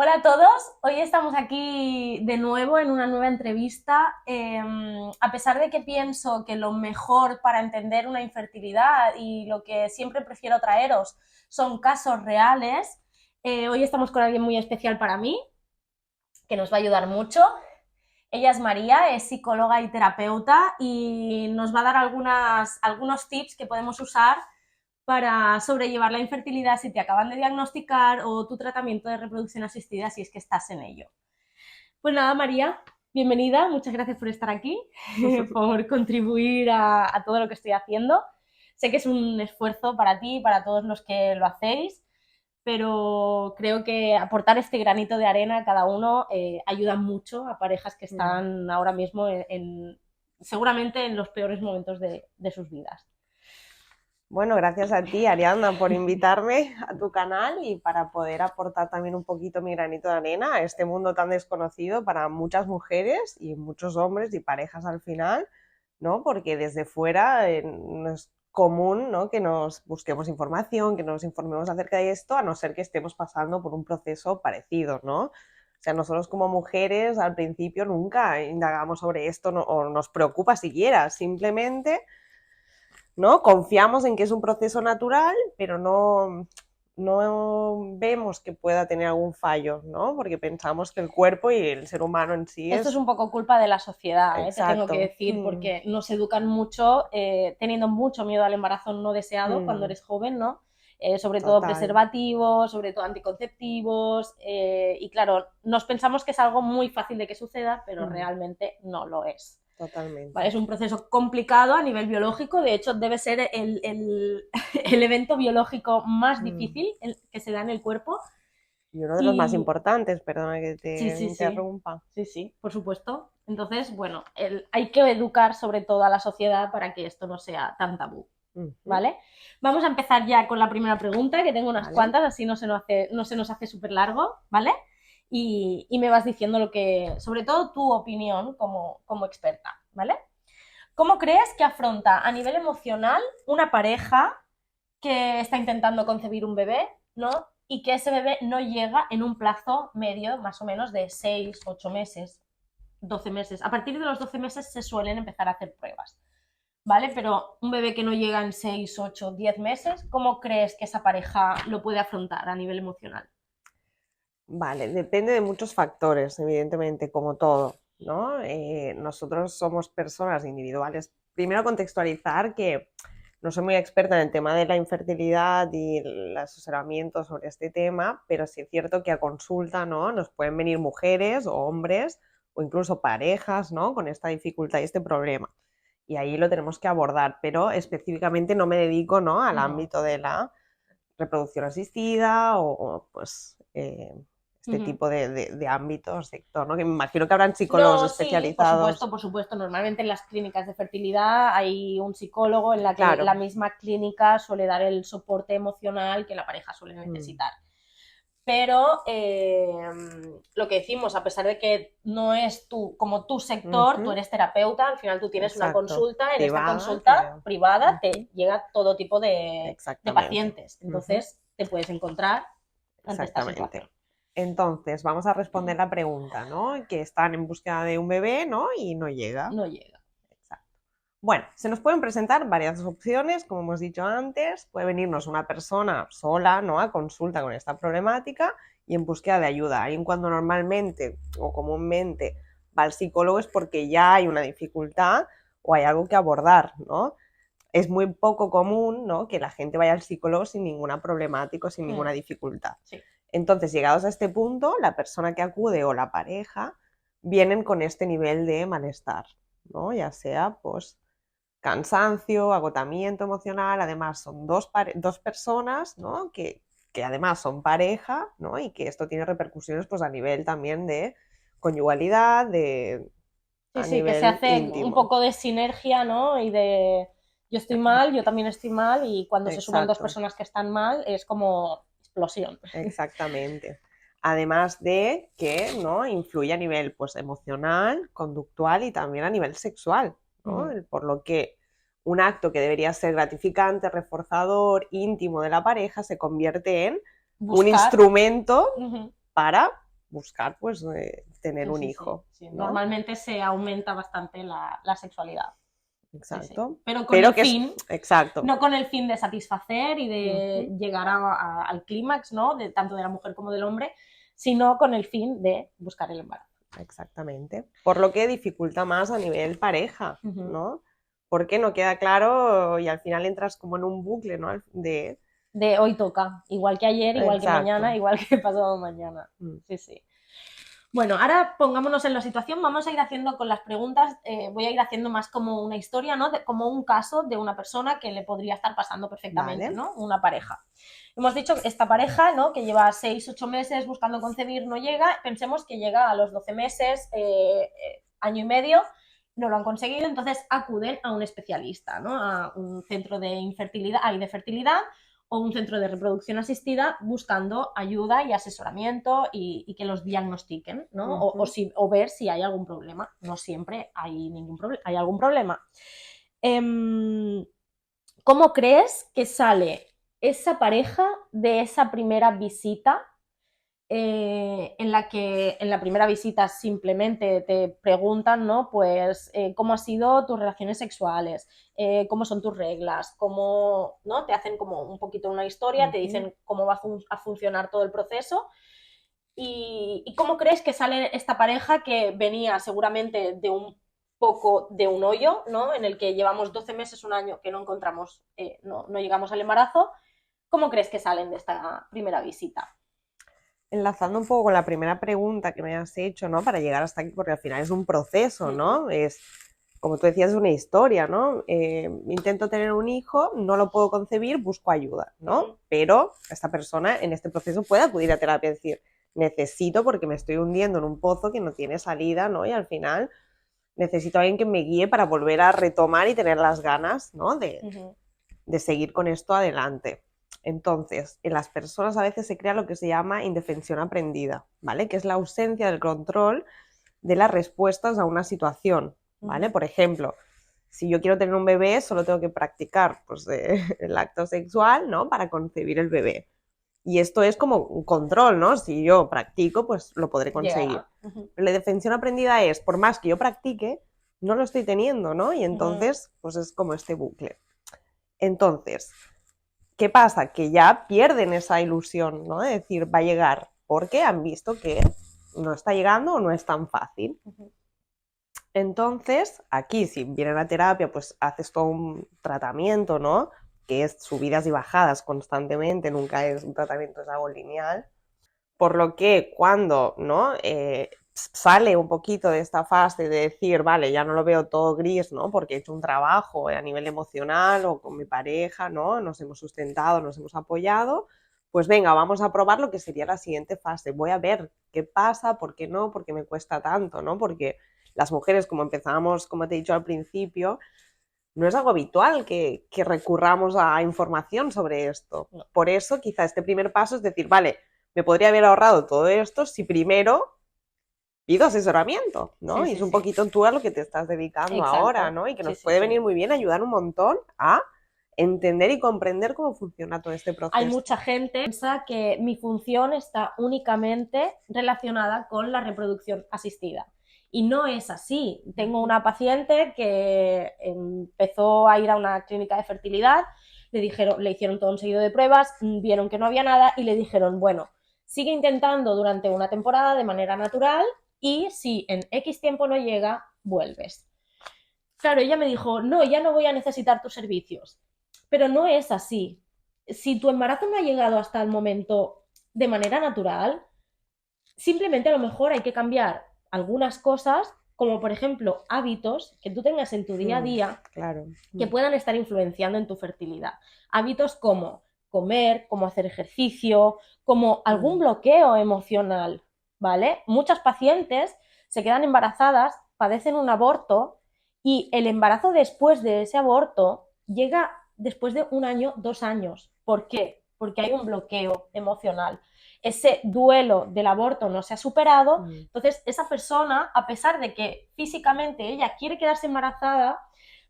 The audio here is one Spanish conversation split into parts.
Hola a todos, hoy estamos aquí de nuevo en una nueva entrevista. A pesar de que pienso que lo mejor para entender una infertilidad y lo que siempre prefiero traeros son casos reales, hoy estamos con alguien muy especial para mí, que nos va a ayudar mucho. Ella es María, es psicóloga y terapeuta y nos va a dar algunos tips que podemos usar para sobrellevar la infertilidad si te acaban de diagnosticar o tu tratamiento de reproducción asistida si es que estás en ello. Pues nada, María, bienvenida, muchas gracias por estar aquí, por contribuir a todo lo que estoy haciendo. Sé que es un esfuerzo para ti y para todos los que lo hacéis, pero creo que aportar este granito de arena a cada uno ayuda mucho a parejas que están ahora mismo seguramente en los peores momentos de sus vidas. Bueno, gracias a ti, Ariadna, por invitarme a tu canal y para poder aportar también un poquito mi granito de arena a este mundo tan desconocido para muchas mujeres y muchos hombres y parejas al final, ¿no? Porque desde fuera no es común, ¿no?, que nos busquemos información, que nos informemos acerca de esto, a no ser que estemos pasando por un proceso parecido, ¿no? O sea, nosotros como mujeres al principio nunca indagamos sobre esto, no, o nos preocupa siquiera, simplemente, ¿no?, confiamos en que es un proceso natural, pero no vemos que pueda tener algún fallo, ¿no? Porque pensamos que el cuerpo y el ser humano en sí Esto es es... un poco culpa de la sociedad, te tengo que Exacto. decir, porque nos educan mucho teniendo mucho miedo al embarazo no deseado cuando Mm, eres joven, ¿no? Sobre todo total. preservativos, sobre todo anticonceptivos, y claro, nos pensamos que es algo muy fácil de que suceda, pero Mm, realmente no lo es. ¿Vale? totalmente. Es un proceso complicado a nivel biológico, de hecho debe ser el evento biológico más Mm. difícil que se da en el cuerpo. Y uno de los más Y importantes, perdona que sí, te sí, sí, interrumpa. sí, sí, por supuesto. Entonces, bueno, hay que educar sobre todo a la sociedad para que esto no sea tan tabú, Ujú. ¿vale? Vamos a empezar ya con la primera pregunta, que tengo unas Vale. cuantas, así no se nos hace súper largo, ¿vale? Y me vas diciendo sobre todo tu opinión como experta, ¿vale? ¿Cómo crees que afronta a nivel emocional una pareja que está intentando concebir un bebé, ¿no? Y que ese bebé no llega en un plazo medio, más o menos, de 6, 8 meses, 12 meses. A partir de los 12 meses se suelen empezar a hacer pruebas, ¿vale? Pero un bebé que no llega en 6, 8, 10 meses, ¿cómo crees que esa pareja lo puede afrontar a nivel emocional? Vale, depende de muchos factores, evidentemente, como todo, ¿no? Nosotros somos personas individuales. Primero contextualizar que no soy muy experta en el tema de la infertilidad y el asesoramiento sobre este tema, pero sí es cierto que a consulta, ¿no?, nos pueden venir mujeres o hombres o incluso parejas, ¿no?, con esta dificultad y este problema. Y ahí lo tenemos que abordar, pero específicamente no me dedico, ¿no?, al Ujú, ámbito de la reproducción asistida pues este ujú. tipo de ámbitos, sector, ¿no? Que me imagino que habrán psicólogos No, sí, por supuesto, especializados. por supuesto. Normalmente en las clínicas de fertilidad hay un psicólogo en la que Claro. la misma clínica suele dar el soporte emocional que la pareja suele Mm. necesitar. Pero lo que decimos, a pesar de que no es como tu sector, tú Ujú. eres terapeuta, al final tú tienes una Exacto. consulta, en esta Privada, consulta privada ujú. te llega todo tipo de Exactamente. pacientes, Ujú. entonces te puedes encontrar ante esta situación. Exactamente. Entonces, vamos a responder la pregunta, ¿no? Que están en búsqueda de un bebé, ¿no? Y no llega. No llega. Exacto. Bueno, se nos pueden presentar varias opciones, como hemos dicho antes. Puede venirnos una persona sola, ¿no?, a consulta con esta problemática y en búsqueda de ayuda. Ahí, cuando normalmente o comúnmente va al psicólogo, es porque ya hay una dificultad o hay algo que abordar, ¿no? Es muy poco común, ¿no?, que la gente vaya al psicólogo sin ninguna problemática o sin ninguna dificultad. Sí. Entonces, llegados a este punto, la persona que acude o la pareja vienen con este nivel de malestar, ¿no? Ya sea, pues, cansancio, agotamiento emocional. Además son dos personas, ¿no?, que además son pareja, ¿no?, y que esto tiene repercusiones, pues, a nivel también de conyugalidad, Sí, a sí, que se nivel hace un íntimo. poco de sinergia, ¿no? Y de yo estoy mal, yo también estoy mal, y cuando se suman dos Exacto, personas que están mal es como explosión. exactamente. Además de que, ¿no?, influye a nivel, pues, emocional, conductual y también a nivel sexual, ¿no? Ujú. Por lo que un acto que debería ser gratificante, reforzador, íntimo de la pareja, se convierte en un Buscar. instrumento Ujú. para buscar pues tener un hijo. Sí. ¿no? Normalmente se aumenta bastante la sexualidad. Exacto. Pero con el fin, exacto. no con el fin de satisfacer y de llegar al clímax, ¿no? Tanto de la mujer como del hombre, sino con el fin de buscar el embarazo. Exactamente. Por lo que dificulta más a nivel pareja, ¿no? Porque no queda claro y al final entras como en un bucle, ¿no? De hoy toca, igual que ayer, igual que mañana, igual que pasado mañana. Sí. Bueno, ahora pongámonos en la situación, vamos a ir haciendo con las preguntas, voy a ir haciendo más como una historia, ¿no? Como un caso de una persona que le podría estar pasando perfectamente, vale. ¿no? Una pareja. Hemos dicho que esta pareja, ¿no? Que lleva 6-8 meses buscando concebir, no llega, pensemos que llega a los 12 meses, año y medio, no lo han conseguido, entonces acuden a un especialista, ¿no? A un centro de infertilidad, de fertilidad, o un centro de reproducción asistida buscando ayuda y asesoramiento y que los diagnostiquen, ¿no? O ver si hay algún problema. No siempre hay hay algún problema. ¿Cómo crees que sale esa pareja de esa primera visita? En la que en la primera visita simplemente te preguntan, ¿no? Pues cómo han sido tus relaciones sexuales, cómo son tus reglas, cómo, ¿no? Te hacen como un poquito una historia, te dicen cómo va a funcionar todo el proceso y cómo crees que sale esta pareja que venía seguramente de un poco de un hoyo, ¿no? En el que llevamos 12 meses, un año que no encontramos, no llegamos al embarazo. ¿Cómo crees que salen de esta primera visita? Enlazando un poco con la primera pregunta que me has hecho, ¿no? Para llegar hasta aquí, porque al final es un proceso, ¿no? Es, como tú decías, es una historia, ¿no? Intento tener un hijo, no lo puedo concebir, busco ayuda, ¿no? Pero esta persona en este proceso puede acudir a terapia y decir, necesito porque me estoy hundiendo en un pozo que no tiene salida, ¿no? Y al final necesito a alguien que me guíe para volver a retomar y tener las ganas, ¿no? De seguir con esto adelante. Entonces, en las personas a veces se crea lo que se llama indefensión aprendida, ¿vale? Que es la ausencia del control de las respuestas a una situación, ¿vale? Por ejemplo, si yo quiero tener un bebé, solo tengo que practicar pues, el acto sexual, ¿no? Para concebir el bebé. Y esto es como un control, ¿no? Si yo practico, pues lo podré conseguir. Pero la indefensión aprendida es, por más que yo practique, no lo estoy teniendo, ¿no? Y entonces, pues es como este bucle. Entonces, ¿qué pasa? Que ya pierden esa ilusión, ¿no? De decir, va a llegar, porque han visto que no está llegando o no es tan fácil. Entonces, aquí, si vienen a terapia, pues haces todo un tratamiento, ¿no? Que es subidas y bajadas constantemente, nunca es un tratamiento, es algo lineal. Por lo que cuando, ¿no? Sale un poquito de esta fase de decir, vale, ya no lo veo todo gris, ¿no? Porque he hecho un trabajo a nivel emocional o con mi pareja, ¿no? Nos hemos sustentado, nos hemos apoyado, pues venga, vamos a probar lo que sería la siguiente fase. Voy a ver qué pasa, por qué no, por qué me cuesta tanto, ¿no? Porque las mujeres, como empezábamos, como te he dicho al principio, no es algo habitual que recurramos a información sobre esto. No. Por eso, quizá este primer paso es decir, vale, me podría haber ahorrado todo esto si primero pido asesoramiento, ¿no? Y es un poquito tú a lo que te estás dedicando ahora, ¿no? Y que nos puede venir muy bien ayudar un montón a entender y comprender cómo funciona todo este proceso. Hay mucha gente que piensa que mi función está únicamente relacionada con la reproducción asistida. Y no es así. Tengo una paciente que empezó a ir a una clínica de fertilidad, le hicieron todo un seguido de pruebas, vieron que no había nada y le dijeron, bueno, sigue intentando durante una temporada de manera natural y si en X tiempo no llega, vuelves. Claro, ella me dijo, no, ya no voy a necesitar tus servicios. Pero no es así. Si tu embarazo no ha llegado hasta el momento de manera natural, simplemente a lo mejor hay que cambiar algunas cosas, como por ejemplo hábitos que tú tengas en tu día a día que puedan estar influenciando en tu fertilidad. Hábitos como comer, como hacer ejercicio, como algún bloqueo emocional, ¿vale? Muchas pacientes se quedan embarazadas, padecen un aborto y el embarazo después de ese aborto llega después de 1 año, 2 años. ¿Por qué? Porque hay un bloqueo emocional. Ese duelo del aborto no se ha superado, entonces esa persona, a pesar de que físicamente ella quiere quedarse embarazada,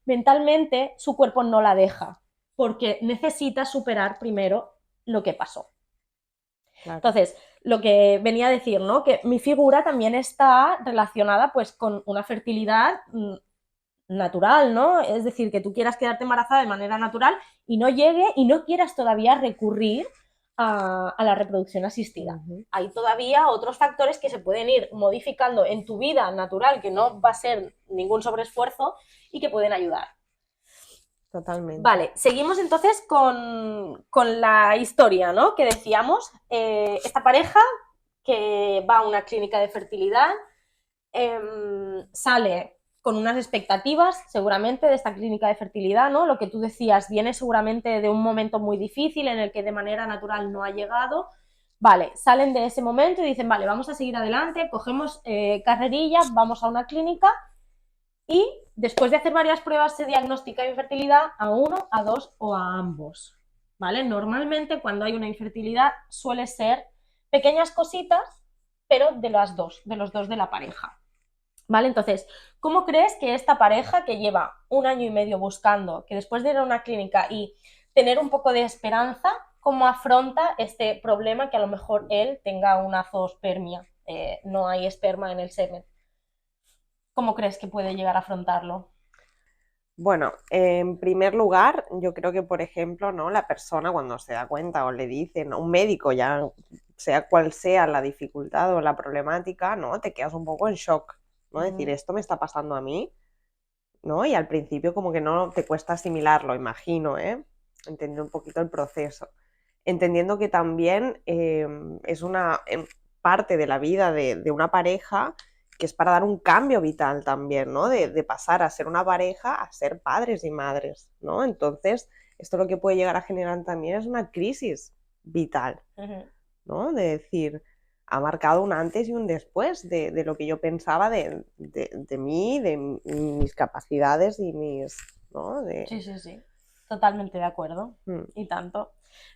mentalmente su cuerpo no la deja, porque necesita superar primero lo que pasó. Claro. Entonces, lo que venía a decir, ¿no? Que mi figura también está relacionada pues con una fertilidad natural, ¿no? Es decir, que tú quieras quedarte embarazada de manera natural y no llegue y no quieras todavía recurrir a la reproducción asistida. Ujú. Hay todavía otros factores que se pueden ir modificando en tu vida natural, que no va a ser ningún sobreesfuerzo y que pueden ayudar. Totalmente. Vale, seguimos entonces con la historia, ¿no? Que decíamos, esta pareja que va a una clínica de fertilidad sale con unas expectativas seguramente de esta clínica de fertilidad, ¿no? Lo que tú decías, viene seguramente de un momento muy difícil en el que de manera natural no ha llegado. Vale, salen de ese momento y dicen, vale, vamos a seguir adelante, cogemos carrerilla, vamos a una clínica y después de hacer varias pruebas se diagnostica infertilidad a uno, a dos o a ambos. ¿Vale? Normalmente cuando hay una infertilidad suele ser pequeñas cositas, pero de las dos, de los dos de la pareja. ¿Vale? Entonces, ¿cómo crees que esta pareja que lleva 1 año y medio buscando, que después de ir a una clínica y tener un poco de esperanza, cómo afronta este problema que a lo mejor él tenga una zoospermia, no hay esperma en el semen? ¿Cómo crees que puede llegar a afrontarlo? Bueno, en primer lugar, yo creo que, por ejemplo, ¿no? La persona cuando se da cuenta o le dicen, un médico ya, sea cual sea la dificultad o la problemática, ¿no? Te quedas un poco en shock, ¿no? Decir, esto me está pasando a mí, ¿no? Y al principio como que no te cuesta asimilarlo, imagino, ¿eh? Entender un poquito el proceso. Entendiendo que también es una parte de la vida de una pareja que es para dar un cambio vital también, ¿no? De pasar a ser una pareja a ser padres y madres, ¿no? Entonces, esto lo que puede llegar a generar también es una crisis vital, ¿no? De decir, ha marcado un antes y un después de lo que yo pensaba de mí, de mis capacidades y mis, ¿no? Sí, sí, sí, totalmente de acuerdo. Y tanto.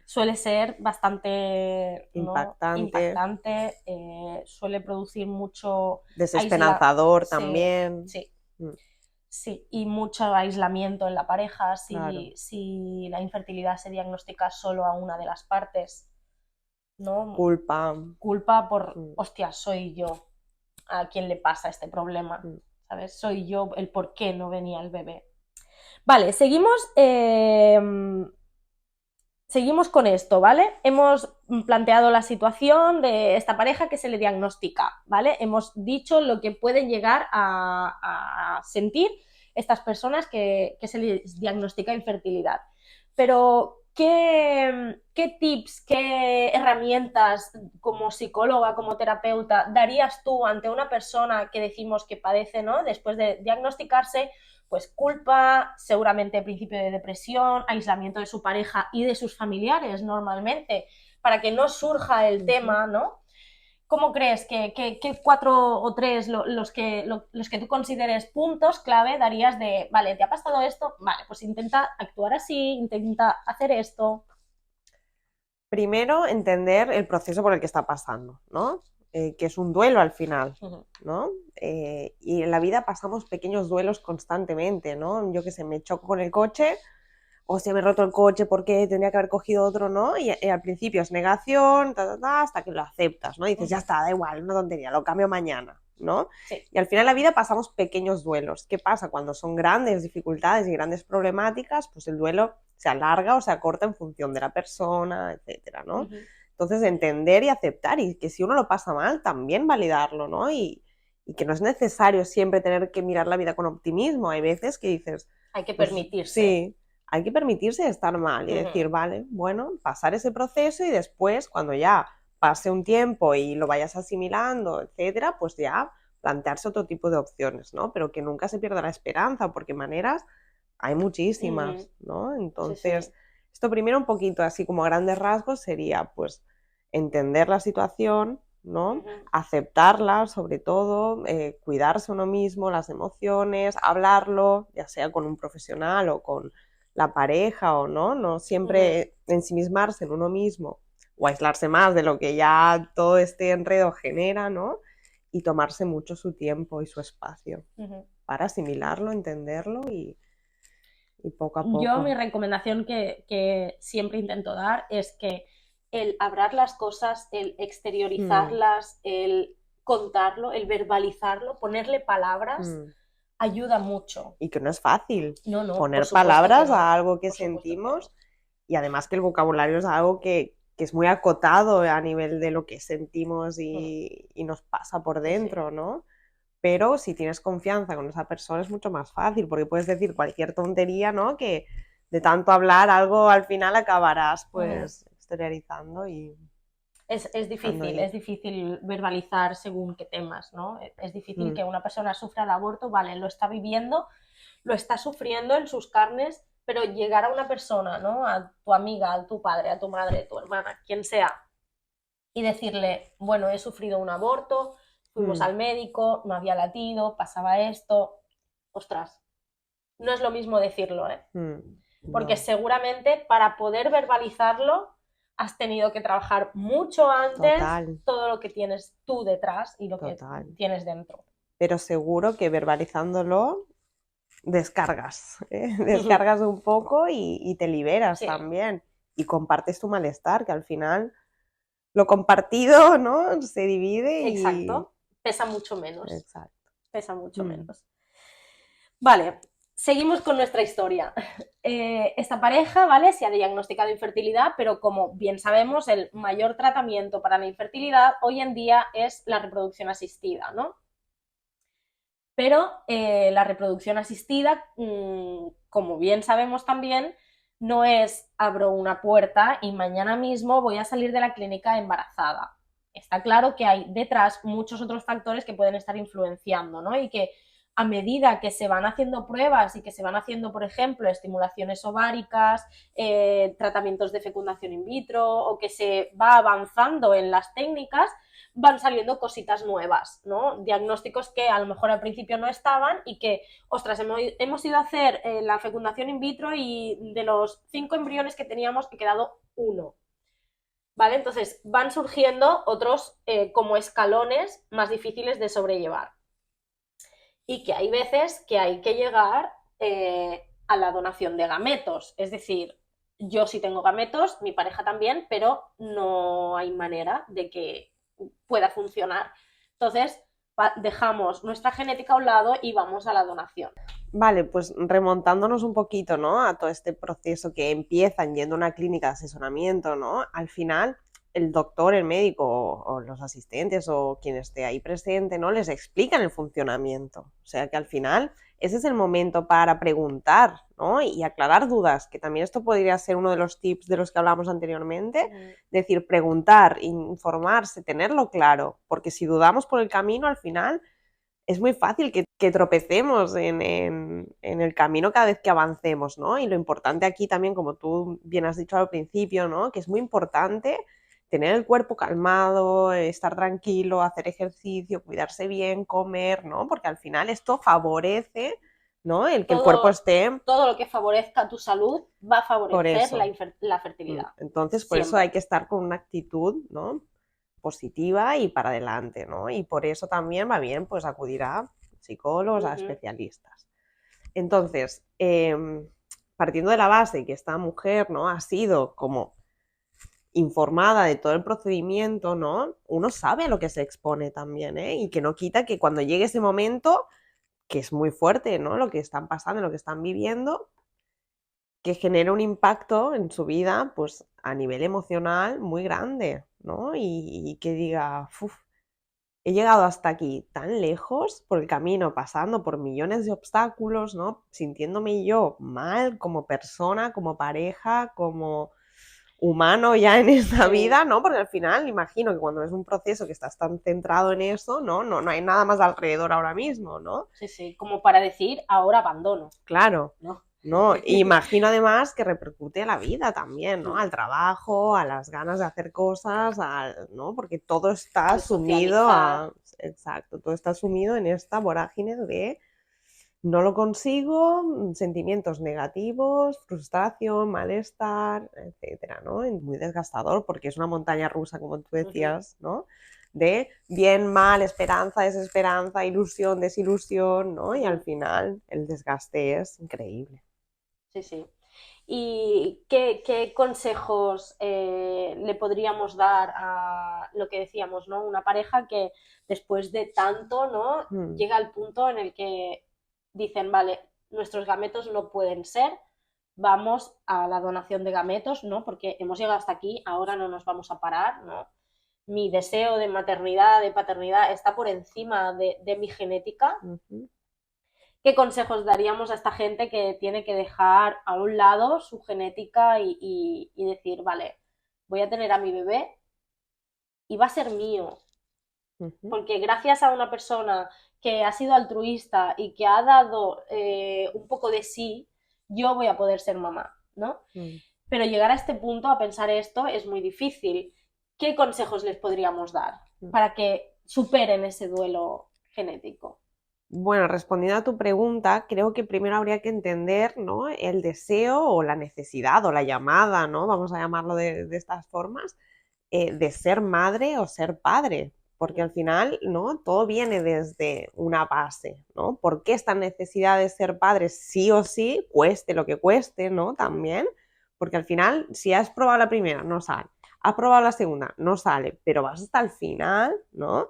Suele ser bastante, ¿no? Impactante, Impactante, suele producir mucho desesperanzador sí, también. sí, Mm, sí, y mucho aislamiento en la pareja claro. si la infertilidad se diagnostica solo a una de las partes, ¿no? Culpa. Culpa por, Mm, hostia, soy yo a quien le pasa este problema, mm. ¿sabes? Soy yo el por qué no venía el bebé. Vale, seguimos con esto, ¿vale? Hemos planteado la situación de esta pareja que se le diagnostica, ¿vale? Hemos dicho lo que pueden llegar a sentir estas personas que se les diagnostica infertilidad. Pero, ¿qué tips, qué herramientas como psicóloga, como terapeuta, darías tú ante una persona que decimos que padece, ¿no? Después de diagnosticarse, pues culpa, seguramente principio de depresión, aislamiento de su pareja y de sus familiares normalmente, para que no surja el Ujú. tema, ¿no? ¿Cómo crees que 4 o 3 los que tú consideres puntos clave darías de, vale, ¿te ha pasado esto? Vale, pues intenta actuar así, intenta hacer esto. Primero, entender el proceso por el que está pasando, ¿no? Que es un duelo al final, ¿no? Y en la vida pasamos pequeños duelos constantemente, ¿no? Yo que sé, me choco con el coche, o se me ha roto el coche porque tendría que haber cogido otro, ¿no? Y al principio es negación, hasta que lo aceptas, ¿no? Y dices, ya está, da igual, una tontería, lo cambio mañana, ¿no? Sí. Y al final en la vida pasamos pequeños duelos. ¿Qué pasa? Cuando son grandes dificultades y grandes problemáticas, pues el duelo se alarga o se acorta en función de la persona, etcétera, ¿no? Entonces, entender y aceptar, y que si uno lo pasa mal, también validarlo, ¿no? Y que no es necesario siempre tener que mirar la vida con optimismo. Hay veces que dices, Hay que pues permitirse. sí, hay que permitirse estar mal y decir, vale, bueno, pasar ese proceso y después, cuando ya pase un tiempo y lo vayas asimilando, etcétera, pues ya plantearse otro tipo de opciones, ¿no? Pero que nunca se pierda la esperanza, porque maneras hay muchísimas, ¿no? Sí, sí. Entonces, esto primero un poquito así como a grandes rasgos sería, pues, entender la situación, ¿no? Aceptarla, sobre todo, cuidarse uno mismo, las emociones, hablarlo, ya sea con un profesional o con la pareja o no, no siempre ensimismarse en uno mismo o aislarse más de lo que ya todo este enredo genera, ¿no? Y tomarse mucho su tiempo y su espacio para asimilarlo, entenderlo y poco a Yo mi poco. recomendación que siempre intento dar es que el hablar las cosas, el exteriorizarlas, el contarlo, el verbalizarlo, ponerle palabras, ayuda mucho. Y que no es fácil No, por poner supuesto que palabras no. a algo que Por supuesto que no. sentimos, y además que el vocabulario es algo que es muy acotado a nivel de lo que sentimos y nos pasa por dentro, ¿no? Pero si tienes confianza con esa persona es mucho más fácil, porque puedes decir cualquier tontería, ¿no? Que de tanto hablar algo al final acabarás pues exteriorizando y... Es difícil verbalizar según qué temas, ¿no? Es difícil que una persona sufra el aborto, vale, lo está viviendo, lo está sufriendo en sus carnes, pero llegar a una persona, ¿no? A tu amiga, a tu padre, a tu madre, a tu hermana, quien sea, y decirle, bueno, he sufrido un aborto, fuimos al médico, no había latido, pasaba esto, ostras, no es lo mismo decirlo, ¿eh? Porque No. seguramente para poder verbalizarlo has tenido que trabajar mucho antes todo lo que tienes tú detrás y lo que tienes dentro. Pero seguro que verbalizándolo descargas, descargas un poco y te liberas también y compartes tu malestar, que al final lo compartido, ¿no? Se divide. Exacto, pesa mucho menos. Exacto. Pesa mucho menos. Vale, seguimos con nuestra historia. Esta pareja, ¿vale? Se ha diagnosticado infertilidad, pero como bien sabemos, el mayor tratamiento para la infertilidad hoy en día es la reproducción asistida, ¿no? Pero la reproducción asistida, como bien sabemos también, no es abro una puerta y mañana mismo voy a salir de la clínica embarazada. Está claro que hay detrás muchos otros factores que pueden estar influenciando, ¿no? Y que a medida que se van haciendo pruebas y que se van haciendo, por ejemplo, estimulaciones ováricas, tratamientos de fecundación in vitro o que se va avanzando en las técnicas, van saliendo cositas nuevas, ¿no? Diagnósticos que a lo mejor al principio no estaban y que, ostras, hemos ido a hacer la fecundación in vitro y de los 5 embriones que teníamos ha quedado 1. ¿Vale? Entonces van surgiendo otros como escalones más difíciles de sobrellevar. Y que hay veces que hay que llegar a la donación de gametos. Es decir, yo sí tengo gametos, mi pareja también, pero no hay manera de que pueda funcionar. Entonces, dejamos nuestra genética a un lado y vamos a la donación. Vale, pues remontándonos un poquito, ¿no? A todo este proceso que empiezan yendo a una clínica de asesoramiento, ¿no? Al final, el doctor, el médico o los asistentes o quien esté ahí presente, ¿no? Les explican el funcionamiento. O sea que al final ese es el momento para preguntar, ¿no? Y aclarar dudas, que también esto podría ser uno de los tips de los que hablamos anteriormente. Decir, preguntar, informarse, tenerlo claro, porque si dudamos por el camino, al final es muy fácil que tropecemos en el camino cada vez que avancemos, ¿no? Y lo importante aquí también, como tú bien has dicho al principio, ¿no? Que es muy importante tener el cuerpo calmado, estar tranquilo, hacer ejercicio, cuidarse bien, comer, ¿no? Porque al final esto favorece, ¿no? El que el cuerpo esté... Todo lo que favorezca tu salud va a favorecer la fertilidad. Entonces, por eso hay que estar con una actitud, ¿no? Positiva y para adelante, ¿no? Y por eso también va bien pues acudir a psicólogos, a especialistas. Entonces, partiendo de la base que esta mujer, ¿no? Ha sido como informada de todo el procedimiento, ¿no? Uno sabe a lo que se expone también, ¿eh? Y que no quita que cuando llegue ese momento, que es muy fuerte, ¿no? Lo que están pasando, lo que están viviendo, que genere un impacto en su vida, pues a nivel emocional muy grande, ¿no? Y que diga, he llegado hasta aquí tan lejos por el camino, pasando por millones de obstáculos, ¿no? Sintiéndome yo mal como persona, como pareja, como humano ya en esta vida, ¿no? Porque al final imagino que cuando es un proceso que estás tan centrado en eso, ¿no? No hay nada más alrededor ahora mismo, ¿no? Sí, como para decir, ahora abandono. Claro. No, imagino además que repercute a la vida también, ¿no? Al trabajo, a las ganas de hacer cosas, ¿no? Porque todo está sumido exacto, todo está sumido en esta vorágine de no lo consigo, sentimientos negativos, frustración, malestar, etcétera, ¿no? Y muy desgastador porque es una montaña rusa, como tú decías, ¿no? De bien, mal, esperanza, desesperanza, ilusión, desilusión, ¿no? Y al final el desgaste es increíble. Sí. ¿Y qué consejos le podríamos dar a lo que decíamos, ¿no? Una pareja que después de tanto, ¿no? Mm, Llega al punto en el que dicen, vale, nuestros gametos no pueden ser, vamos a la donación de gametos, ¿no? Porque hemos llegado hasta aquí, ahora no nos vamos a parar, ¿no? Mi deseo de maternidad, de paternidad, está por encima de mi genética. ujú. ¿Qué consejos daríamos a esta gente que tiene que dejar a un lado su genética y decir, vale, voy a tener a mi bebé y va a ser mío? Ujú, Porque gracias a una persona que ha sido altruista y que ha dado un poco de sí, yo voy a poder ser mamá, ¿no? mm. Pero llegar a este punto, a pensar esto, es muy difícil. ¿Qué consejos les podríamos dar Mm. para que superen ese duelo genético? Bueno, respondiendo a tu pregunta, creo que primero habría que entender, ¿no? El deseo o la necesidad o la llamada, ¿no? Vamos a llamarlo de estas formas, de ser madre o ser padre, porque al final, ¿no? Todo viene desde una base, ¿no? ¿Por qué esta necesidad de ser padre sí o sí, cueste lo que cueste, ¿no? También, porque al final, si has probado la primera, no sale, has probado la segunda, no sale, pero vas hasta el final, ¿no?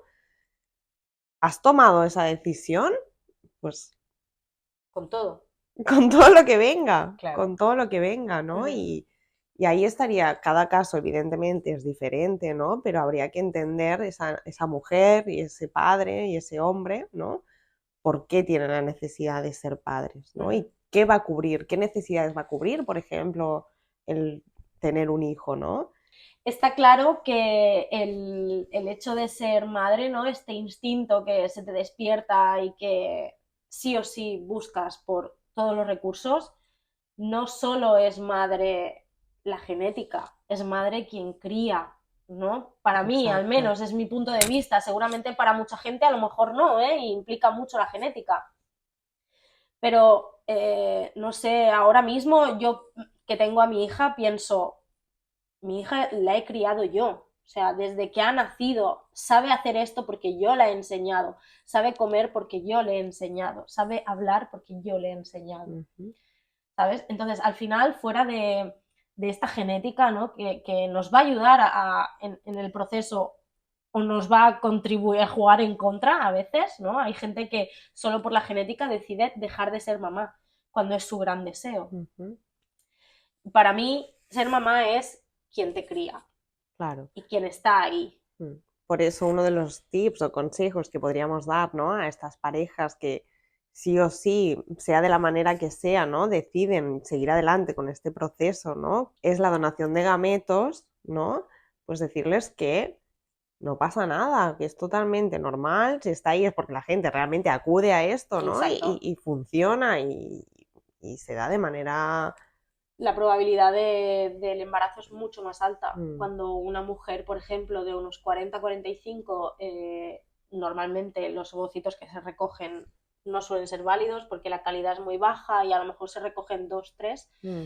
Has tomado esa decisión, pues Con todo, con todo lo que venga, claro. con todo lo que venga, ¿no? Ujú. Y ahí estaría, cada caso evidentemente es diferente, ¿no? Pero habría que entender esa mujer y ese padre y ese hombre, ¿no? ¿Por qué tienen la necesidad de ser padres, ¿no? Ujú. Y qué va a cubrir, qué necesidades va a cubrir, por ejemplo, el tener un hijo, ¿no? Está claro que el hecho de ser madre, ¿no? Este instinto que se te despierta y que sí o sí buscas por todos los recursos, no solo es madre la genética, es madre quien cría, ¿no? Para mí, al Exacto. menos, es mi punto de vista. Seguramente para mucha gente a lo mejor no, ¿eh? Y implica mucho la genética. Pero, no sé, ahora mismo yo que tengo a mi hija pienso, mi hija la he criado yo. O sea, desde que ha nacido, sabe hacer esto porque yo la he enseñado, sabe comer porque yo le he enseñado, sabe hablar porque yo le he enseñado, Ujú. ¿sabes? Entonces, al final, fuera de esta genética, ¿no? Que nos va a ayudar en el proceso o nos va a contribuir a jugar en contra a veces, ¿no? Hay gente que solo por la genética decide dejar de ser mamá cuando es su gran deseo. Ujú. Para mí, ser mamá es quien te cría Claro. y quien está ahí. Mm. Por eso uno de los tips o consejos que podríamos dar, ¿no? A estas parejas que sí o sí, sea de la manera que sea, ¿no? Deciden seguir adelante con este proceso, ¿no? Es la donación de gametos, ¿no? Pues decirles que no pasa nada, que es totalmente normal, si está ahí es porque la gente realmente acude a esto, ¿no? Exacto. Y funciona y se da de manera... La probabilidad del embarazo es mucho más alta. mm, Cuando una mujer, por ejemplo, de unos 40-45, normalmente los ovocitos que se recogen no suelen ser válidos porque la calidad es muy baja y a lo mejor se recogen 2, 3, mm,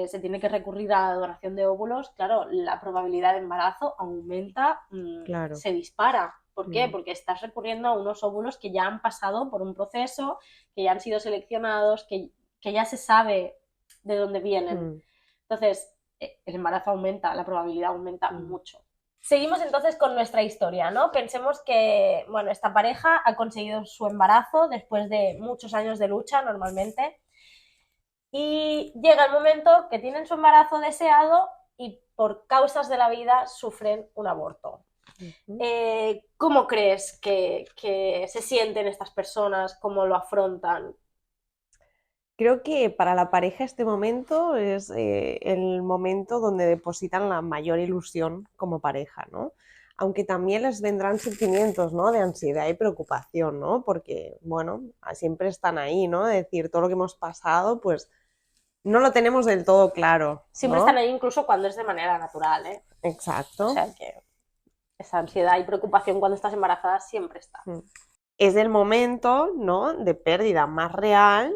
se tiene que recurrir a la donación de óvulos, claro, la probabilidad de embarazo aumenta, claro. se dispara. ¿Por qué? Mm, Porque estás recurriendo a unos óvulos que ya han pasado por un proceso, que ya han sido seleccionados, que ya se sabe de dónde vienen. mm, Entonces, el embarazo aumenta, la probabilidad aumenta mm, mucho. Seguimos entonces con nuestra historia, ¿no? Pensemos que, bueno, esta pareja ha conseguido su embarazo después de muchos años de lucha normalmente y llega el momento que tienen su embarazo deseado y por causas de la vida sufren un aborto. ujú. ¿Cómo crees que se sienten estas personas? ¿Cómo lo afrontan? Creo que para la pareja este momento es el momento donde depositan la mayor ilusión como pareja, ¿no? Aunque también les vendrán sentimientos, ¿no? De ansiedad y preocupación, ¿no? Porque, bueno, siempre están ahí, ¿no? Es decir, todo lo que hemos pasado, pues no lo tenemos del todo claro, Siempre están ¿no? ahí incluso cuando es de manera natural, ¿eh? O Exacto. sea que esa ansiedad y preocupación cuando estás embarazada siempre está. Mm. Es el momento, ¿no? De pérdida más real,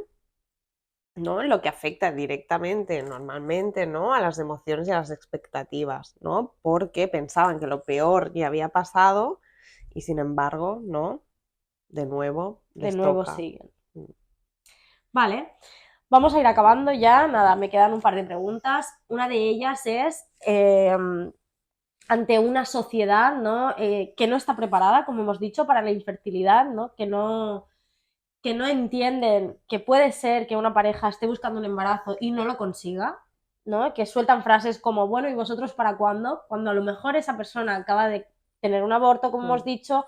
¿no? Lo que afecta directamente, normalmente, ¿no? A las emociones y a las expectativas, ¿no? Porque pensaban que lo peor ya había pasado y sin embargo, ¿no? De nuevo De les nuevo toca. siguen. Mm, Vale. Vamos a ir acabando ya, nada, me quedan un par de preguntas. Una de ellas es, ante una sociedad, ¿no? Que no está preparada, como hemos dicho, para la infertilidad, ¿no? Que no entienden que puede ser que una pareja esté buscando un embarazo y no lo consiga, ¿no? Que sueltan frases como, bueno, ¿y vosotros para cuándo? Cuando a lo mejor esa persona acaba de tener un aborto, como hemos dicho,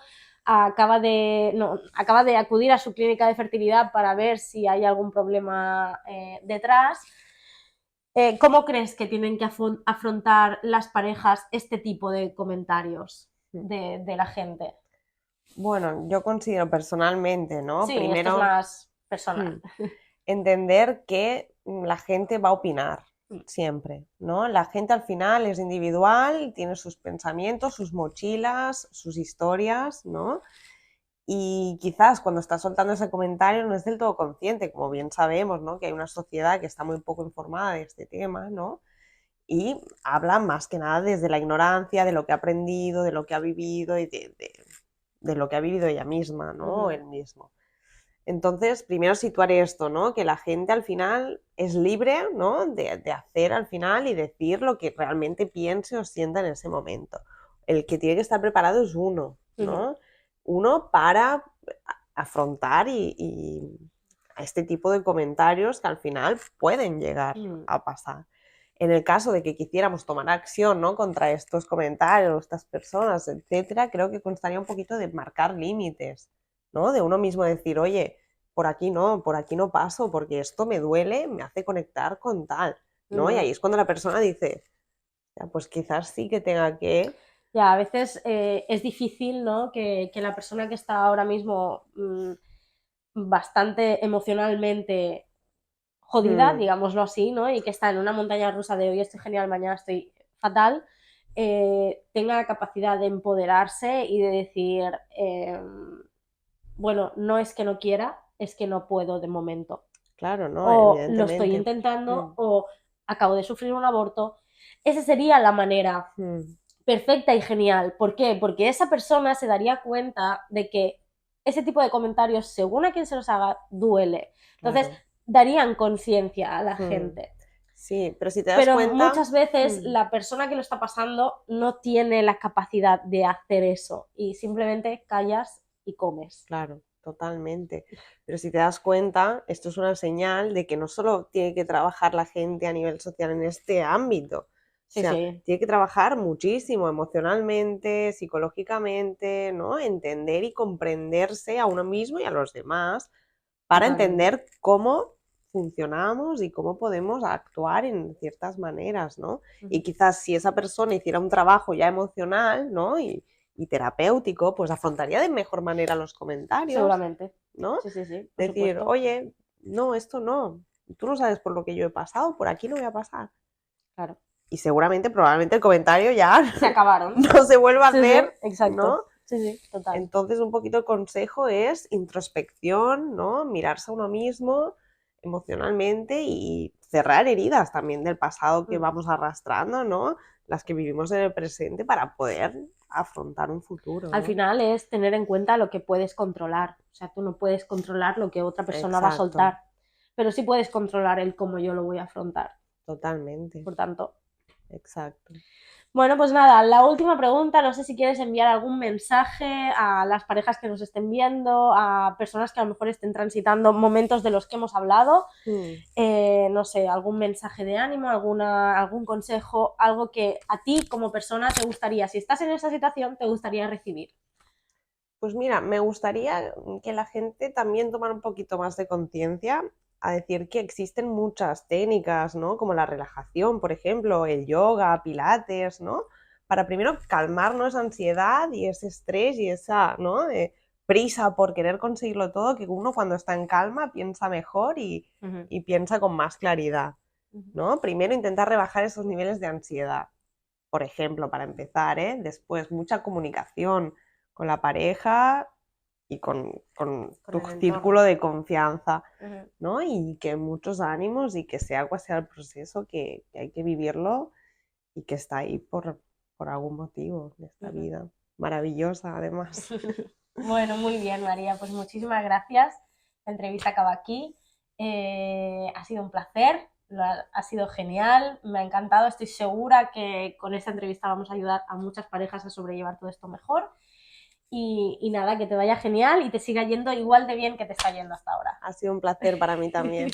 acaba de acudir a su clínica de fertilidad para ver si hay algún problema detrás. ¿Cómo crees que tienen que afrontar las parejas este tipo de comentarios de la gente? Bueno, yo considero personalmente, ¿no? Sí, esto es Primero, más personal. entender que la gente va a opinar siempre, ¿no? La gente al final es individual, tiene sus pensamientos, sus mochilas, sus historias, ¿no? Y quizás cuando está soltando ese comentario no es del todo consciente, como bien sabemos, ¿no? Que hay una sociedad que está muy poco informada de este tema, ¿no? Y habla más que nada desde la ignorancia, de lo que ha aprendido, de lo que ha vivido y de lo que ha vivido ella misma, ¿no? O él mismo. Entonces, primero situar esto, ¿no? Que la gente al final es libre, ¿no? De hacer al final y decir lo que realmente piense o sienta en ese momento. El que tiene que estar preparado es uno, ¿no? Uno para afrontar a este tipo de comentarios que al final pueden llegar a pasar. En el caso de que quisiéramos tomar acción, ¿no? Contra estos comentarios, estas personas, etcétera, creo que constaría un poquito de marcar límites, ¿no? De uno mismo decir, oye, por aquí no paso, porque esto me duele, me hace conectar con tal, ¿no? Y ahí es cuando la persona dice, ya, pues quizás sí que tenga que... Ya, a veces es difícil, ¿no? Que la persona que está ahora mismo bastante emocionalmente jodida, digámoslo así, ¿no? Y que está en una montaña rusa de hoy estoy genial, mañana estoy fatal, tenga la capacidad de empoderarse y de decir, bueno, no es que no quiera, es que no puedo de momento. Claro, no, O lo estoy evidentemente. intentando, o acabo de sufrir un aborto. Esa sería la manera perfecta y genial. ¿Por qué? Porque esa persona se daría cuenta de que ese tipo de comentarios, según a quien se los haga, duele. Entonces, Claro. darían conciencia a la gente. Sí, pero si te das Pero cuenta... muchas veces la persona que lo está pasando no tiene la capacidad de hacer eso y simplemente callas y comes. Claro, totalmente. Pero si te das cuenta, esto es una señal de que no solo tiene que trabajar la gente a nivel social en este ámbito, o Sí, sea, sí. tiene que trabajar muchísimo emocionalmente, psicológicamente, ¿no? Entender y comprenderse a uno mismo y a los demás para Totalmente. entender cómo funcionamos y cómo podemos actuar en ciertas maneras, ¿no? Y quizás si esa persona hiciera un trabajo ya emocional, ¿no? Y terapéutico, pues afrontaría de mejor manera los comentarios, Seguramente. ¿no? Sí, sí, sí, por Decir, supuesto. oye, no, esto no, tú no sabes por lo que yo he pasado, por aquí no voy a pasar. Claro. Y seguramente, probablemente el comentario ya Se acabaron. no se vuelva a Sí, sí, hacer, exacto. ¿no? Sí, sí, total. Entonces, un poquito el consejo es introspección, ¿no? Mirarse a uno mismo emocionalmente y cerrar heridas también del pasado que vamos arrastrando, ¿no? Las que vivimos en el presente para poder afrontar un futuro, Al ¿no? final es tener en cuenta lo que puedes controlar. O sea, tú no puedes controlar lo que otra persona va a Exacto, soltar, pero sí puedes controlar el cómo yo lo voy a afrontar. totalmente, Por tanto, exacto. bueno, pues nada, la última pregunta, no sé si quieres enviar algún mensaje a las parejas que nos estén viendo, a personas que a lo mejor estén transitando momentos de los que hemos hablado, no sé, algún mensaje de ánimo, algún consejo, algo que a ti como persona te gustaría, si estás en esa situación, te gustaría recibir. Pues mira, me gustaría que la gente también tomara un poquito más de conciencia a decir que existen muchas técnicas, ¿no? Como la relajación, por ejemplo, el yoga, pilates, ¿no? Para primero calmarnos esa ansiedad y ese estrés y esa, ¿no? Prisa por querer conseguirlo todo, que uno cuando está en calma piensa mejor y piensa con más claridad, ¿no? Primero intentar rebajar esos niveles de ansiedad, por ejemplo, para empezar, ¿eh? Después, mucha comunicación con la pareja y con tu círculo de confianza, ¿no? Y que muchos ánimos y que sea cual sea el proceso, que hay que vivirlo y que está ahí por algún motivo de esta vida. Maravillosa, además. Bueno, muy bien, María, pues muchísimas gracias. La entrevista acaba aquí. Ha sido un placer, ha sido genial, me ha encantado, estoy segura que con esta entrevista vamos a ayudar a muchas parejas a sobrellevar todo esto mejor. Y nada, que te vaya genial y te siga yendo igual de bien que te está yendo hasta ahora. Ha sido un placer para mí también.